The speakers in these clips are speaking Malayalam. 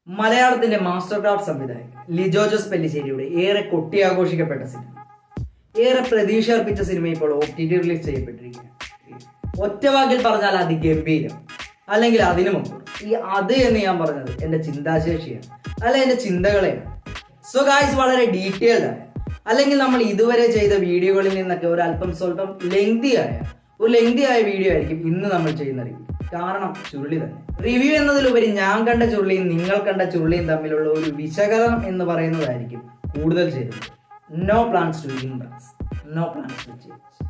മലയാളത്തിന്റെ മാസ്റ്റർ ക്രാഫ്റ്റ് സംവിധായകൻ ലിജോ ജോസ് പെല്ലിശ്ശേരിയുടെ ഏറെ കൊട്ടിയാഘോഷിക്കപ്പെട്ട സിനിമ, ഏറെ പ്രതീക്ഷ അർപ്പിച്ച സിനിമ ഇപ്പോൾ OTT റിലീസ് ചെയ്യപ്പെട്ടിരിക്കുകയാണ്. ഒറ്റവാക്കിൽ പറഞ്ഞാൽ അതിഗംഭീരം, അല്ലെങ്കിൽ അതിനു മുമ്പ് ഈ അത് എന്ന് ഞാൻ പറഞ്ഞത് എന്റെ ചിന്താശേഷിയാണ്, അല്ല എന്റെ ചിന്തകളെയാണ്. സോ ഗായ്സ്, വളരെ ഡീറ്റെയിൽഡ് ആയ, അല്ലെങ്കിൽ നമ്മൾ ഇതുവരെ ചെയ്ത വീഡിയോകളിൽ നിന്നൊക്കെ ഒരു അല്പം സ്വല്പം ലെങ്തി ആയ വീഡിയോ ആയിരിക്കും ഇന്ന് നമ്മൾ ചെയ്യുന്ന റിവ്യൂ. കാരണം ചുരുളി തന്നെ. റിവ്യൂ എന്നതിലുപരി ഞാൻ കണ്ട ചുരുളിയും നിങ്ങൾ കണ്ട ചുരുളിയും തമ്മിലുള്ള ഒരു വിശകലനം എന്ന് പറയുന്നതായിരിക്കും കൂടുതൽ ചെയ്തത്. No plans to impress, no plans to change.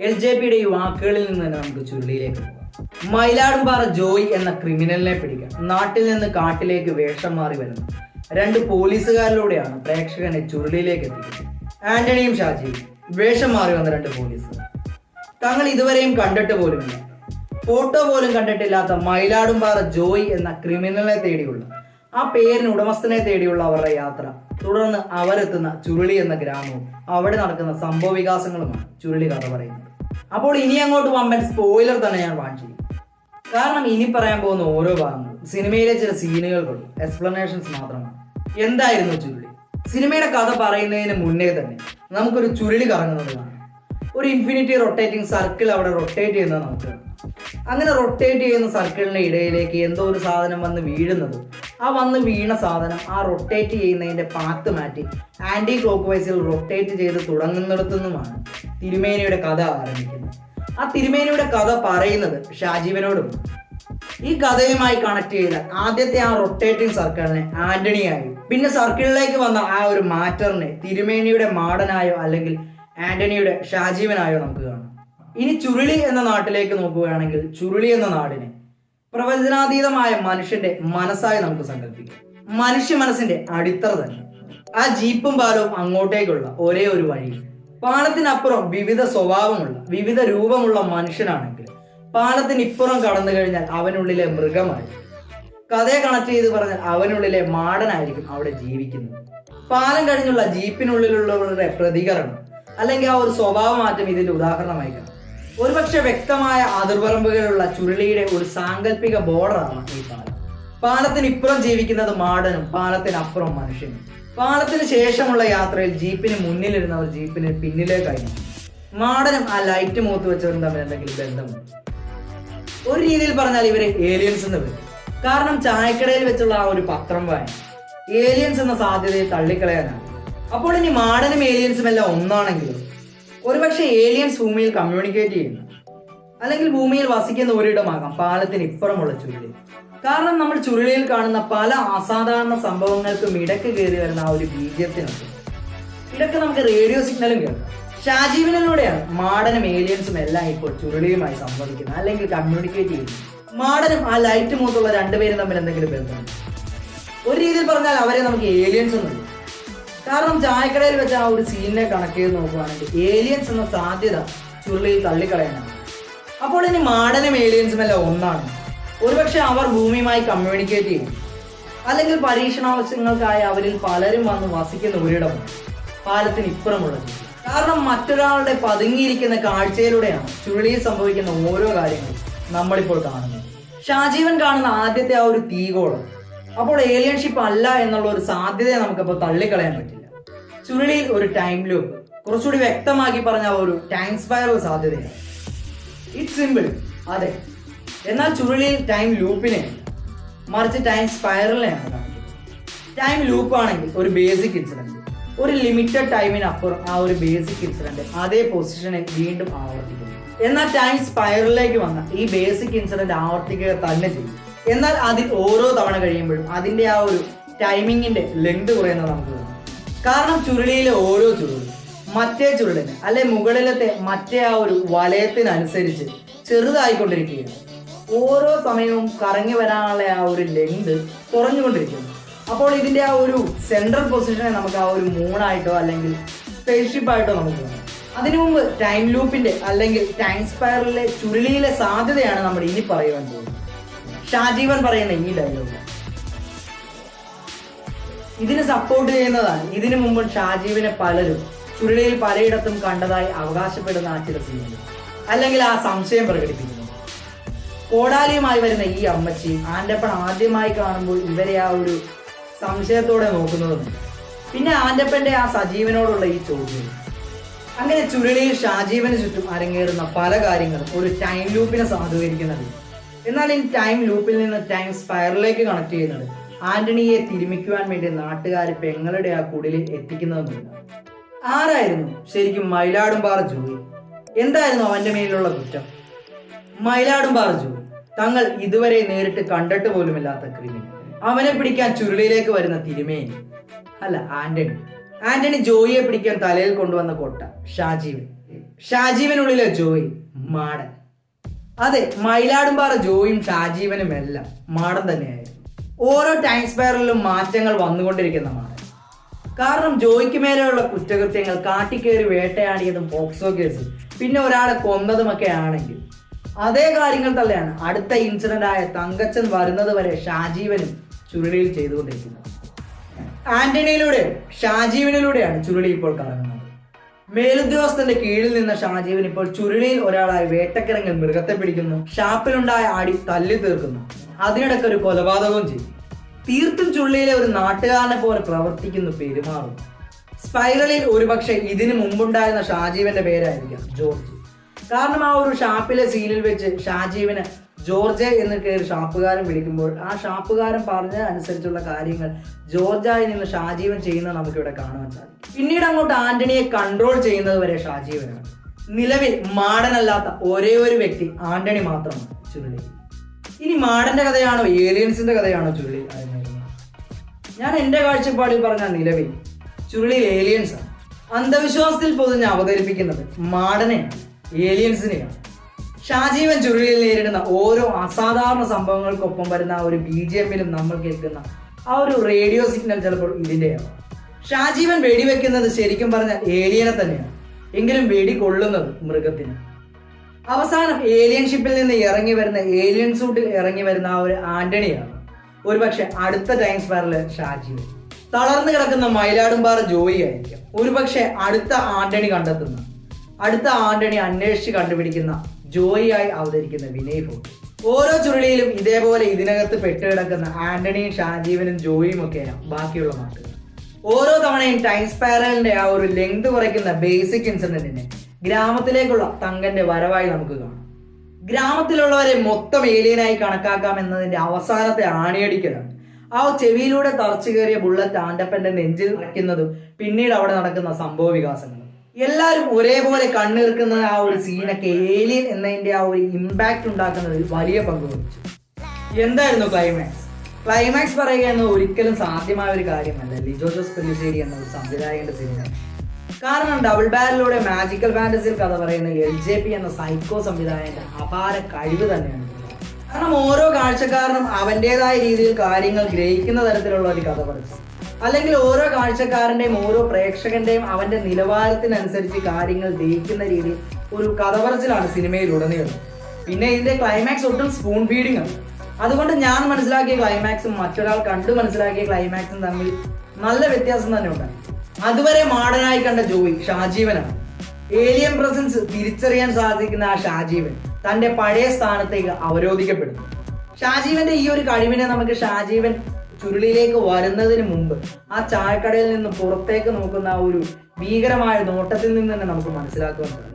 LJPയുടെ ഈ വാക്കുകളിൽ നിന്ന് തന്നെ നമുക്ക് ചുരുളിയിലേക്ക് പോകാം. മയിലാടുംപാറ ജോയ് എന്ന ക്രിമിനലിനെ പിടിക്കാൻ നാട്ടിൽ നിന്ന് കാട്ടിലേക്ക് വേഷം മാറി വരുന്ന രണ്ട് പോലീസുകാരിലൂടെയാണ് പ്രേക്ഷകനെ ചുരുളിയിലേക്ക് എത്തിക്കുന്നത്. ആന്റണിയും ഷാജിയും വേഷം മാറി വന്ന രണ്ട് പോലീസുകാർ. തങ്ങൾ ഇതുവരെയും കണ്ടിട്ട് പോലുമില്ല, ഫോട്ടോ പോലും കണ്ടിട്ടില്ലാത്ത മയിലാടുംപാറ ജോയ് എന്ന ക്രിമിനലിനെ തേടിയുള്ള, ആ പേരിന് ഉടമസ്ഥനെ തേടിയുള്ള അവരുടെ യാത്ര, തുടർന്ന് അവരെത്തുന്ന ചുരുളി എന്ന ഗ്രാമവും അവിടെ നടക്കുന്ന സംഭവ വികാസങ്ങളുമാണ് ചുരുളി കഥ പറയുന്നത്. അപ്പോൾ ഇനി അങ്ങോട്ട് വമ്പൻ സ്പോയിലർ തന്നെ ഞാൻ വാങ്ങിച്ചു. കാരണം ഇനി പറയാൻ പോകുന്ന ഓരോ ഭാഗങ്ങളും സിനിമയിലെ ചില സീനുകൾക്കുള്ള എക്സ്പ്ലനേഷൻസ് മാത്രമാണ്. എന്തായിരുന്നു ചുരുളി? സിനിമയുടെ കഥ പറയുന്നതിന് മുന്നേ തന്നെ നമുക്കൊരു ചുരുളി കറങ്ങുന്നത് കാണാം. ഒരു ഇൻഫിനിറ്റി റൊട്ടേറ്റിംഗ് സർക്കിൾ അവിടെ റൊട്ടേറ്റ് ചെയ്യുന്നത് നമുക്ക് കാണാം. അങ്ങനെ റൊട്ടേറ്റ് ചെയ്യുന്ന സർക്കിളിന്റെ ഇടയിലേക്ക് എന്തോ ഒരു സാധനം വന്ന് വീഴുന്നതും ആ വന്ന് വീണ സാധനം ആ റൊട്ടേറ്റ് ചെയ്യുന്നതിന്റെ പാത്ത് മാറ്റി ആന്റി ക്ലോക്ക് വൈസിൽ റൊട്ടേറ്റ് ചെയ്ത് തുടങ്ങുന്നിടത്തുനിന്നുമാണ് തിരുമേനിയുടെ കഥ ആരംഭിക്കുന്നത്. ആ തിരുമേനിയുടെ കഥ പറയുന്നത് ഷാജീവനോടും. ഈ കഥയുമായി കണക്ട് ചെയ്ത ആദ്യത്തെ ആ റൊട്ടേറ്റിംഗ് സർക്കിളിനെ ആന്റണിയായും, പിന്നെ സർക്കിളിലേക്ക് വന്ന ആ ഒരു മാറ്ററിനെ തിരുമേനിയുടെ മാടനായോ അല്ലെങ്കിൽ ആന്റണിയുടെ ഷാജീവനായോ നമുക്ക് കാണാം. ഇനി ചുരുളി എന്ന നാട്ടിലേക്ക് നോക്കുകയാണെങ്കിൽ ചുരുളി എന്ന നാടിനെ പ്രവചനാതീതമായ മനുഷ്യന്റെ മനസ്സായി നമുക്ക് സങ്കല്പിക്കാം. മനുഷ്യ മനസ്സിന്റെ അടിത്തറ തന്നെ. ആ ജീപ്പും പാലവും അങ്ങോട്ടേക്കുള്ള ഒരേ ഒരു വഴി. പാലത്തിനപ്പുറം വിവിധ സ്വഭാവമുള്ള, വിവിധ രൂപമുള്ള മനുഷ്യനാണെങ്കിൽ പാലത്തിനിപ്പുറം കടന്നു കഴിഞ്ഞാൽ അവനുള്ളിലെ മൃഗമായി. കഥയെ കണക്ട് ചെയ്ത് പറഞ്ഞാൽ അവനുള്ളിലെ മാടനായിരിക്കും അവിടെ ജീവിക്കുന്നത്. പാലം കഴിഞ്ഞുള്ള ജീപ്പിനുള്ളിലുള്ളവരുടെ പ്രതികരണം അല്ലെങ്കിൽ ആ ഒരു സ്വഭാവ മാറ്റം ഇതിന്റെ ഉദാഹരണമായി കാണാം. ഒരുപക്ഷെ വ്യക്തമായ അതിർവരമ്പുകളുള്ള ചുരുളിയുടെ ഒരു സാങ്കല്പിക ബോർഡറാണ് ഈ പാലം. പാലത്തിനിപ്പുറം ജീവിക്കുന്നത് മാടനും പാലത്തിനപ്പുറം മനുഷ്യനും. പാലത്തിന് ശേഷമുള്ള യാത്രയിൽ ജീപ്പിന് മുന്നിലിരുന്നവർ ജീപ്പിന് പിന്നിലേക്കായി. മാടനും ആ ലൈറ്റ് മുഖത്ത് വെച്ചവരും തമ്മിൽ എന്തെങ്കിലും ബന്ധമുണ്ട്. ഒരു രീതിയിൽ പറഞ്ഞാൽ ഇവരെ ഏലിയൻസ് എന്ന് വരും. കാരണം ചായക്കടയിൽ വെച്ചുള്ള ആ ഒരു പത്രം വായന ഏലിയൻസ് എന്ന സാധ്യതയെ തള്ളിക്കളയാനാണ്. അപ്പോൾ ഇനി മാടനും ഏലിയൻസും എല്ലാം ഒന്നാണെങ്കിലും ഒരുപക്ഷെ ഏലിയൻസ് ഭൂമിയിൽ കമ്മ്യൂണിക്കേറ്റ് ചെയ്യുന്നു, അല്ലെങ്കിൽ ഭൂമിയിൽ വസിക്കുന്ന ഒരിടമാകാം പാലത്തിന് ഇപ്പുറമുള്ള ചുരുളി. കാരണം നമ്മൾ ചുരുളിയിൽ കാണുന്ന പല അസാധാരണ സംഭവങ്ങൾക്കും ഇടയ്ക്ക് കയറി വരുന്ന ആ ഒരു ബീജത്തിനുണ്ട്. ഇടയ്ക്ക് നമുക്ക് റേഡിയോ സിഗ്നലും കേൾക്കാം. ഷാജീവനിലൂടെയാണ് മാടനും ഏലിയൻസും എല്ലാം ഇപ്പോൾ ചുരുളിയുമായി സംവദിക്കുന്നത്, അല്ലെങ്കിൽ കമ്മ്യൂണിക്കേറ്റ് ചെയ്യുന്നത്. മാടനും ആ ലൈറ്റ് മൂത്തുള്ള രണ്ടുപേരും തമ്മിൽ എന്തെങ്കിലും ബന്ധമുണ്ട്. ഒരു രീതിയിൽ പറഞ്ഞാൽ അവരെ നമുക്ക് ഏലിയൻസ് എന്നുള്ളൂ. കാരണം ചായക്കടയിൽ വെച്ച ആ ഒരു സീനിനെ കണക്ട് ചെയ്ത് നോക്കുകയാണെങ്കിൽ ഏലിയൻസ് എന്ന സാധ്യത ചുരുളിയിൽ തള്ളിക്കളയാനാണ്. അപ്പോൾ ഇനി മാടനും ഏലിയൻസും എല്ലാം ഒന്നാണ്. ഒരുപക്ഷെ അവർ ഭൂമിയുമായി കമ്മ്യൂണിക്കേറ്റ് ചെയ്യും, അല്ലെങ്കിൽ പരീക്ഷണാവശ്യങ്ങൾക്കായി അവരിൽ പലരും വന്ന് വസിക്കുന്ന ഒരിടമാണ് പാലത്തിന് ഇപ്പുറമുള്ളത്. കാരണം മറ്റൊരാളുടെ പതുങ്ങിയിരിക്കുന്ന കാഴ്ചയിലൂടെയാണ് ചുരുളിയിൽ സംഭവിക്കുന്ന ഓരോ കാര്യങ്ങളും നമ്മളിപ്പോൾ കാണുന്നത്. ഷാജീവൻ കാണുന്ന ആദ്യത്തെ ആ ഒരു തീകോളം അപ്പോൾ ഏലിയൻഷിപ്പ് അല്ല എന്നുള്ള ഒരു സാധ്യതയെ നമുക്കപ്പോൾ തള്ളിക്കളയാൻ പറ്റില്ല. ചുരുളിയിൽ ഒരു ടൈം ലൂപ്പ്, കുറച്ചുകൂടി വ്യക്തമാക്കി പറഞ്ഞ ഒരു ടൈം സ്പൈറൽ സാധ്യതയാണ്. ഇറ്റ്സ് സിമ്പിൾ, അതെ. എന്നാൽ ചുരുളിയിൽ ടൈം ലൂപ്പിനെ മറിച്ച് ടൈം സ്പൈറലിനെയാണ് കാണിക്കുന്നത്. ടൈം ലൂപ്പ് ആണെങ്കിൽ ഒരു ബേസിക് ഇൻസിഡന്റ്, ഒരു ലിമിറ്റഡ് ടൈമിനപ്പുറം ആ ഒരു ബേസിക് ഇൻസിഡന്റ് അതേ പൊസിഷനിൽ വീണ്ടും ആവർത്തിക്കുന്നു. എന്നാൽ ടൈം സ്പൈറലിലേക്ക് വന്ന ഈ ബേസിക് ഇൻസിഡന്റ് ആവർത്തിക്കുക തന്നെ ചെയ്യും. എന്നാൽ അതിൽ ഓരോ തവണ കഴിയുമ്പോഴും അതിന്റെ ആ ഒരു ടൈമിങ്ങിന്റെ ലെങ്ത് കുറയുന്നത് നമുക്ക് കാണാം. കാരണം ചുരുളിയിലെ ഓരോ ചുരുളും മറ്റേ ചുരുളിന് അല്ലെ മുകളിലത്തെ മറ്റേ ആ ഒരു വലയത്തിനനുസരിച്ച് ചെറുതായിക്കൊണ്ടിരിക്കുകയാണ്. ഓരോ സമയവും കറങ്ങി വരാനുള്ള ആ ഒരു ലെങ്ത് കുറഞ്ഞുകൊണ്ടിരിക്കുന്നു. അപ്പോൾ ഇതിന്റെ ആ ഒരു സെൻട്രൽ പൊസിഷനെ നമുക്ക് ആ ഒരു മൂണായിട്ടോ അല്ലെങ്കിൽ സ്പേസ്ഷിപ്പ് ആയിട്ടോ നമുക്ക് കാണാം. അതിനു മുമ്പ് ടൈം ലൂപ്പിന്റെ അല്ലെങ്കിൽ ടൈം സ്പൈറലിലെ ചുരുളിയിലെ സാധ്യതയാണ് നമ്മൾ ഇനി പറയുവാൻ പോകുന്നത്. ഷാജീവൻ പറയുന്ന ഈ ഡയലോഗ് ഇതിന് സപ്പോർട്ട് ചെയ്യുന്നതാണ്. ഇതിനു മുമ്പ് ഷാജീവിനെ പലരും ചുരുളിയിൽ പലയിടത്തും കണ്ടതായി അവകാശപ്പെടുന്ന ആ ചില സീനുകൾ, അല്ലെങ്കിൽ ആ സംശയം പ്രകടിപ്പിക്കുന്നു. കോടാലിയുമായി വരുന്ന ഈ അമ്മച്ചി ആൻ്റപ്പൻ ആദ്യമായി കാണുമ്പോൾ ഇവരെ ആ ഒരു സംശയത്തോടെ നോക്കുന്നതും. പിന്നെ ആൻ്റപ്പന്റെ ആ സജീവനോടുള്ള ഈ ചോദ്യം. അങ്ങനെ ചുരുളിയിൽ ഷാജീവന് ചുറ്റും അരങ്ങേറുന്ന പല കാര്യങ്ങളും ഒരു ടൈം ലൂപ്പിനെ സാധൂകരിക്കുന്നത്. എന്നാൽ ഈ ടൈം ലൂപ്പിൽ നിന്ന് ടൈം സ്പൈറലിലേക്ക് കണക്ട് ചെയ്യുന്നത് ആന്റണിയെ തിരുമിക്കുവാൻ വേണ്ടി നാട്ടുകാർ പെങ്ങളുടെ ആ കുടിലിൽ എത്തിക്കുന്നതെന്നില്ല. ആരായിരുന്നു ശരിക്കും മയിലാടുംപാറ ജോയി? എന്തായിരുന്നു അവന്റെ മേലുള്ള കുറ്റം? മയിലാടുംപാറ ജോയി തങ്ങൾ ഇതുവരെ നേരിട്ട് കണ്ടിട്ട് പോലുമില്ലാത്ത ക്രിമിനൽ. അവനെ പിടിക്കാൻ ചുരുളിയിലേക്ക് വരുന്ന തിരുമേനി അല്ല ആന്റണി ജോയിയെ പിടിക്കാൻ തലയിൽ കൊണ്ടുവന്ന കൊട്ട ഷാജീവനുള്ളിലെ ജോയി മാടൻ. അതെ, മയിലാടുംപാറ ജോയും ഷാജീവനും എല്ലാം മാടൻ തന്നെയായിരുന്നു. ഓരോ ടൈം സ്പൈറലിലും മാറ്റങ്ങൾ വന്നുകൊണ്ടിരിക്കുന്ന മാടൻ. കാരണം ജോയിക്ക് മേലെയുള്ള കുറ്റകൃത്യങ്ങൾ, കാട്ടിക്കേറി വേട്ടയാടിയതും പോക്സോ കേസും പിന്നെ ഒരാളെ കൊന്നതുമൊക്കെ ആണെങ്കിൽ അതേ കാര്യങ്ങൾ തന്നെയാണ് അടുത്ത ഇൻസിഡന്റ് ആയ തങ്കച്ചൻ വരുന്നത് വരെ ഷാജീവനും ചുരുളിയിൽ ചെയ്തുകൊണ്ടിരിക്കുന്നത്. ഷാജീവനിലൂടെയാണ് ചുരുളി ഇപ്പോൾ കറങ്ങുന്നത്. മേലുദ്യോഗസ്ഥന്റെ കീഴിൽ നിന്ന ഷാജീവൻ ഇപ്പോൾ ചുരുളിയിൽ ഒരാളായി വേട്ടക്കിറങ്ങി മൃഗത്തെ പിടിക്കുന്നു, ഷാപ്പിലുണ്ടായ അടി തല്ലി തീർക്കുന്നു, അതിനിടയ്ക്ക് ഒരു കൊലപാതകവും ചെയ്യും. തീർത്തും ചുരുളിയിലെ ഒരു നാട്ടുകാരനെ പോലെ പ്രവർത്തിക്കുന്നു, പെരുമാറുന്നു. സ്പൈറലിൽ ഒരുപക്ഷെ ഇതിനു മുമ്പുണ്ടായിരുന്ന ഷാജീവന്റെ പേരായിരിക്കാം ജോർജ്. കാരണം ആ ഒരു ഷാപ്പിലെ സീനിൽ വെച്ച് ഷാജീവന് ജോർജ് എന്ന് കയറി ഷാപ്പുകാരൻ വിളിക്കുമ്പോൾ ആ ഷാപ്പുകാരൻ പറഞ്ഞ അനുസരിച്ചുള്ള കാര്യങ്ങൾ ജോർജായി നിന്ന് ഷാജീവൻ ചെയ്യുന്നത് നമുക്കിവിടെ കാണുവാൻ സാധിക്കും. പിന്നീട് അങ്ങോട്ട് ആന്റണിയെ കൺട്രോൾ ചെയ്യുന്നത് വരെ ഷാജീവനാണ്. നിലവിൽ മാടനല്ലാത്ത ഒരേ ഒരു വ്യക്തി ആന്റണി മാത്രമാണ് ചുരുളി. ഇനി മാടന്റെ കഥയാണോ ഏലിയൻസിന്റെ കഥയാണോ ചുരുളി അറിഞ്ഞിരുന്നത്? ഞാൻ എന്റെ കാഴ്ചപ്പാടിൽ പറഞ്ഞ നിലവിൽ ചുരുളിയിൽ ഏലിയൻസ് ആണ്. അന്ധവിശ്വാസത്തിൽ പൊതിഞ്ഞ് അവതരിപ്പിക്കുന്നത് മാടനെയാണ്, ഏലിയൻസിനെയാണ്. ഷാജീവൻ ചുരുളിയിൽ നേരിടുന്ന ഓരോ അസാധാരണ സംഭവങ്ങൾക്കൊപ്പം വരുന്ന ആ ഒരു BGMലും നമ്മൾ കേൾക്കുന്ന ആ ഒരു റേഡിയോ സിഗ്നൽ ചിലപ്പോൾ ഇതിന്റെയാണ്. ഷാജീവൻ വെടിവെക്കുന്നത് ശരിക്കും പറഞ്ഞാൽ ഏലിയനെ തന്നെയാണ്, എങ്കിലും വെടി കൊള്ളുന്നത് മൃഗത്തിന്. അവസാനം ഏലിയൻ ഷിപ്പിൽ നിന്ന് ഇറങ്ങി വരുന്ന ഏലിയൻ സൂട്ടിൽ ഇറങ്ങി വരുന്ന ആ ഒരു ആന്റണിയാണ് ഒരുപക്ഷെ അടുത്ത ടൈം സ്പൈറലിൽ ഷാജീവൻ. തളർന്നു കിടക്കുന്ന മയിലാടുംപാറ ജോയി ആയിരിക്കും ഒരുപക്ഷെ അടുത്ത ആന്റണി കണ്ടെത്തുന്ന, അടുത്ത ആന്റണി അന്വേഷിച്ച് കണ്ടുപിടിക്കുന്ന ജോയിയായി അവതരിക്കുന്ന വിനയ് ഫോർട്ട്. ഓരോ ചുരുളിയിലും ഇതേപോലെ ഇതിനകത്ത് പെട്ടുകിടക്കുന്ന ആന്റണിയും ഷാജീവനും ജോയിയും ഒക്കെയാണ് ബാക്കിയുള്ള നാട്ടുകാർ. ഓരോ തവണയും ടൈം സ്പൈറലിന്റെ ആ ഒരു ലെങ്ത് കുറയ്ക്കുന്ന ബേസിക് ഇൻസിഡന്റിനെ ഗ്രാമത്തിലേക്കുള്ള തങ്കന്റെ വരവായി നമുക്ക് കാണാം. ഗ്രാമത്തിലുള്ളവരെ മൊത്തം ഏലിയനായി കണക്കാക്കാം എന്നതിന്റെ അവസാനത്തെ ആണിയടിക്കലാണ് ആ ചെവിയിലൂടെ തറച്ചു കയറിയ ബുള്ളറ്റ് ആന്റപ്പന്റെ നെഞ്ചിൽ വയ്ക്കുന്നതും പിന്നീട് അവിടെ നടക്കുന്ന സംഭവ വികാസങ്ങളും. എല്ലാവരും ഒരേപോലെ കണ്ണിറുക്കുന്ന ആ ഒരു സീനൊക്കെ ഏലിയൻ എന്നതിന്റെ ആ ഒരു ഇമ്പാക്ട് ഉണ്ടാക്കുന്നതിൽ വലിയ പങ്ക് വഹിച്ചു. എന്തായിരുന്നു ക്ലൈമാക്സ് പറയുക എന്നത് ഒരിക്കലും സാധ്യമായ ഒരു കാര്യമല്ല ലിജോ ജോസ് പെല്ലിശ്ശേരി എന്ന ഒരു സംവിധായകന്റെ സിനിമ. കാരണം ഡബിൾ ബാരലിലൂടെ മാജിക്കൽ ഫാന്റസിയിൽ കഥ പറയുന്ന LJP എന്ന സൈക്കോ സംവിധായകന്റെ അപാര കഴിവ് തന്നെയാണ്. കാരണം ഓരോ കാഴ്ചക്കാരനും അവൻ്റെതായ രീതിയിൽ കാര്യങ്ങൾ ഗ്രഹിക്കുന്ന തരത്തിലുള്ള ഒരു കഥ പറച്ചിൽ, അല്ലെങ്കിൽ ഓരോ കാഴ്ചക്കാരന്റെയും ഓരോ പ്രേക്ഷകന്റെയും അവന്റെ നിലവാരത്തിനനുസരിച്ച് കാര്യങ്ങൾ ദഹിക്കുന്ന രീതിയിൽ ഒരു കഥ പറച്ചിലാണ് സിനിമയിലുടനീളം. പിന്നെ ഇതിന്റെ ക്ലൈമാക്സ് ഒട്ടും സ്പൂൺ ഫീഡിംഗ് ആണ്. അതുകൊണ്ട് ഞാൻ മനസ്സിലാക്കിയ ക്ലൈമാക്സും മറ്റൊരാൾ കണ്ടു മനസ്സിലാക്കിയ ക്ലൈമാക്സും തമ്മിൽ നല്ല വ്യത്യാസം തന്നെ ഉണ്ടായി. അതുവരെ മാടനായി കണ്ട ജോയി ഷാജീവനാണ്. ഏലിയൻ പ്രസൻസ് തിരിച്ചറിയാൻ സാധിക്കുന്ന ആ ഷാജീവൻ തന്റെ പഴയ സ്ഥാനത്തേക്ക് അവരോധിക്കപ്പെടുന്നു. ഷാജീവന്റെ ഈ ഒരു കഴിവിനെ നമുക്ക് ഷാജീവൻ ചുരുളിയിലേക്ക് വരുന്നതിന് മുമ്പ് ആ ചായക്കടയിൽ നിന്ന് പുറത്തേക്ക് നോക്കുന്ന ആ ഒരു ഭീകരമായ നോട്ടത്തിൽ നിന്ന് തന്നെ നമുക്ക് മനസ്സിലാക്കുവാൻ സാധിക്കും.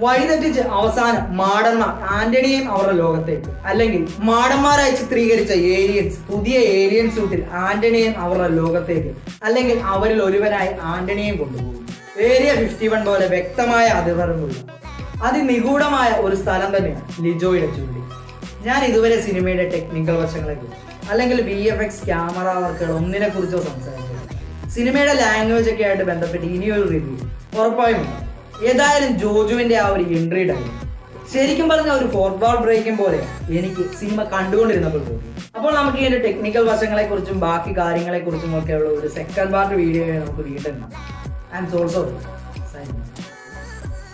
വഴിതെറ്റിച്ച് അവസാനം മാടന്മാർ ആന്റണിയെയും അവരുടെ ലോകത്തേക്ക്, അല്ലെങ്കിൽ മാടന്മാരായി ചിത്രീകരിച്ച ഏലിയൻസ് പുതിയ ഏലിയൻ സൂട്ടിൽ ആന്റണിയെയും അവരുടെ ലോകത്തേക്ക്, അല്ലെങ്കിൽ അവരിൽ ഒരുവനായി ആന്റണിയെയും കൊണ്ടുപോകും. ഏരിയ 51 പോലെ വ്യക്തമായ അതിർവരമ്പുള്ള അതിനിഗൂഢമായ ഒരു സ്ഥലം തന്നെയാണ് ലിജോയുടെ ചുരുളി. ഞാൻ ഇതുവരെ സിനിമയുടെ ടെക്നിക്കൽ വശങ്ങളെ കുറിച്ച് അല്ലെങ്കിൽ VFX ക്യാമറ വർക്കുകൾ ഒന്നിനെ കുറിച്ചോ സംസാരിച്ചില്ല. സിനിമയുടെ ലാംഗ്വേജ് ഒക്കെ ആയിട്ട് ബന്ധപ്പെട്ട് ഇനിയൊരു റിവ്യൂ ഉറപ്പായും. ഏതായാലും ജോജുവിന്റെ ആ ഒരു എൻട്രി ഡയലോഗ് ശരിക്കും പറഞ്ഞ ഒരു ഫോർത്ത് വാൾ ബ്രേക്കിംഗ് പോലെ എനിക്ക് സിനിമ കണ്ടുകൊണ്ടിരുന്നപ്പോൾ തോന്നി. അപ്പോൾ നമുക്ക് ഇതിന്റെ ടെക്നിക്കൽ വശങ്ങളെ കുറിച്ചും ബാക്കി കാര്യങ്ങളെ കുറിച്ചും ഒക്കെയുള്ള ഒരു സെക്കൻഡ് പാർട്ട് വീഡിയോ നമുക്ക് വീണ്ടും. And also